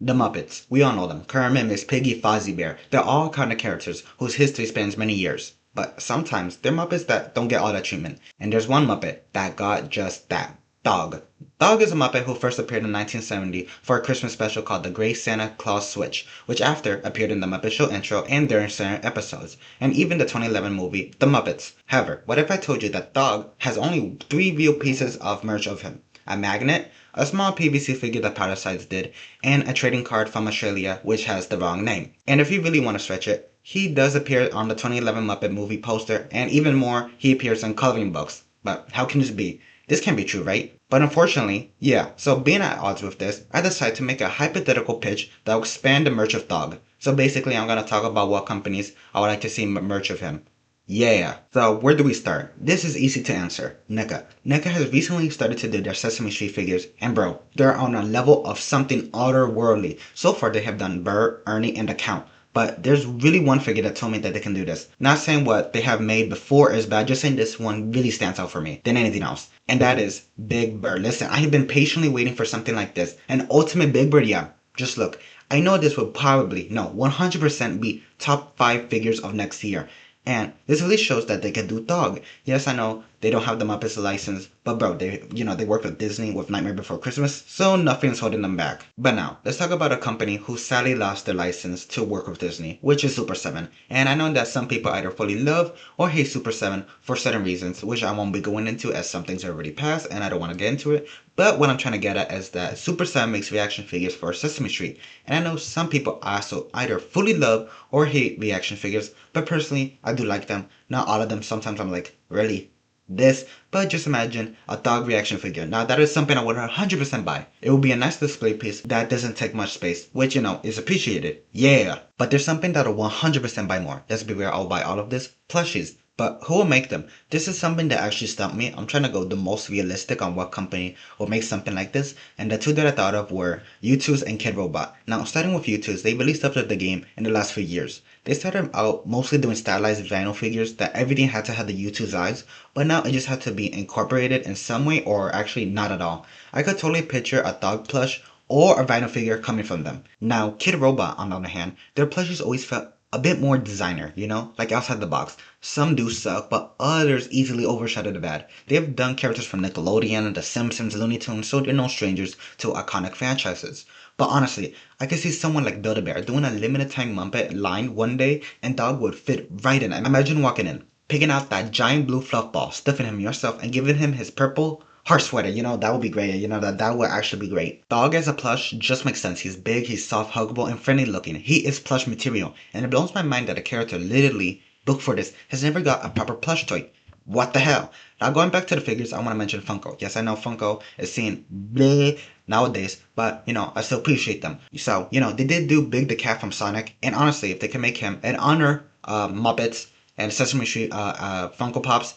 The Muppets. We all know them. Kermit, Miss Piggy, Fozzie Bear. They're all kind of characters whose history spans many years. But sometimes they're Muppets that don't get all that treatment. And there's one Muppet that got just that. Thog. Thog is a Muppet who first appeared in 1970 for a Christmas special called The Great Santa Claus Switch, which after appeared in the Muppet Show intro and during certain episodes, and even the 2011 movie The Muppets. However, what if I told you that Thog has only 3 real pieces of merch of him? A magnet, a small PVC figure that Parasites did, and a trading card from Australia which has the wrong name. And if you really want to stretch it, he does appear on the 2011 Muppet movie poster, and even more, he appears in coloring books. But how can this be? This can't be true, right? But unfortunately, yeah. So being at odds with this, I decided to make a hypothetical pitch that will expand the merch of Thog. So basically, I'm going to talk about what companies I would like to see merch of him. Yeah. So where do we start? This is easy to answer. NECA. NECA has recently started to do their Sesame Street figures, and bro, they're on a level of something otherworldly. So far they have done Bert, Ernie, and the Count. But there's really one figure that told me that they can do this. Not saying what they have made before is bad, just saying this one really stands out for me than anything else. And that is Big Bird. Listen, I have been patiently waiting for something like this. An ultimate Big Bird, yeah. Just look. I know this will probably, no, 100% be top 5 figures of next year. And this really shows that they can do Thog. Yes, I know they don't have the Muppets license, but bro, they work with Disney with Nightmare Before Christmas, so nothing's holding them back. But now, let's talk about a company who sadly lost their license to work with Disney, which is Super 7. And I know that some people either fully love or hate Super 7 for certain reasons, which I won't be going into as some things are already passed and I don't want to get into it. But what I'm trying to get at is that Super 7 makes reaction figures for Sesame Street. And I know some people also either fully love or hate reaction figures, but personally, I do like them. Not all of them. Sometimes I'm like, really? This? But just imagine a Thog reaction figure. Now that is something I would 100% buy. It would be a nice display piece that doesn't take much space, which is appreciated. Yeah. But there's something that'll 100% buy more. Let's be real, I'll buy all of this. Plushies. But who will make them? This is something that actually stumped me. I'm trying to go the most realistic on what company will make something like this. And the two that I thought of were U2's and Kid Robot. Now, starting with U2's, they really stepped up the game in the last few years. They started out mostly doing stylized vinyl figures that everything had to have the U2's eyes, but now it just had to be incorporated in some way or actually not at all. I could totally picture a Thog plush or a vinyl figure coming from them. Now, Kid Robot, on the other hand, their plushies always felt a bit more designer, like outside the box. Some do suck, but others easily overshadow the bad. They've done characters from Nickelodeon, The Simpsons, Looney Tunes, so they're no strangers to iconic franchises. But honestly, I could see someone like Build-A-Bear doing a limited time Muppet line one day, and Dog would fit right in. Imagine walking in, picking out that giant blue fluff ball, stuffing him yourself, and giving him his purple heart sweater. That would be great. That would actually be great. Dog as a plush just makes sense. He's big, he's soft, huggable, and friendly looking. He is plush material, and it blows my mind that a character literally booked for this has never got a proper plush toy. What the hell? Now going back to the figures, I want to mention Funko. Yes, I know Funko is seen bleh nowadays, but I still appreciate them. So, they did do Big the Cat from Sonic, and honestly, if they can make him and honor Muppets and Sesame Street Funko Pops,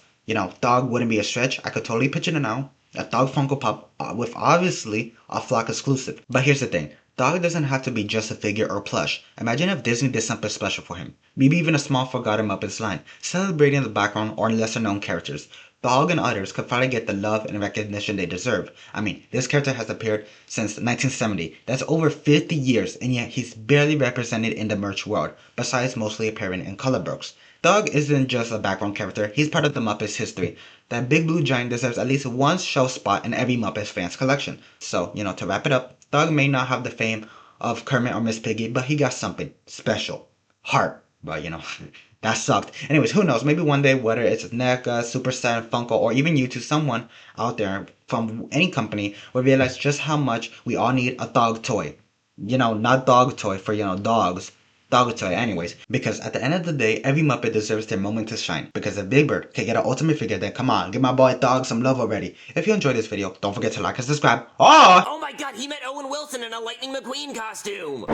Dog wouldn't be a stretch. I could totally picture it now. A Dog Funko Pop with obviously a Flock exclusive. But here's the thing. Dog doesn't have to be just a figure or plush. Imagine if Disney did something special for him. Maybe even a small forgotten Muppets line, celebrating the background or lesser known characters. Dog and others could finally get the love and recognition they deserve. I mean, this character has appeared since 1970. That's over 50 years, and yet he's barely represented in the merch world, besides mostly appearing in color books. Thug isn't just a background character, he's part of the Muppets history. That big blue giant deserves at least one shelf spot in every Muppets fans collection. So, to wrap it up, Thug may not have the fame of Kermit or Miss Piggy, but he got something special. Heart. But, that sucked. Anyways, who knows? Maybe one day, whether it's NECA, Super 7, Funko, or even you to someone out there from any company will realize just how much we all need a dog toy. Not dog toy for, dogs. Dog toy, anyways. Because at the end of the day, every Muppet deserves their moment to shine. Because if Big Bird can get an ultimate figure, then come on, give my boy Thog some love already. If you enjoyed this video, don't forget to like and subscribe. Oh my god, he met Owen Wilson in a Lightning McQueen costume!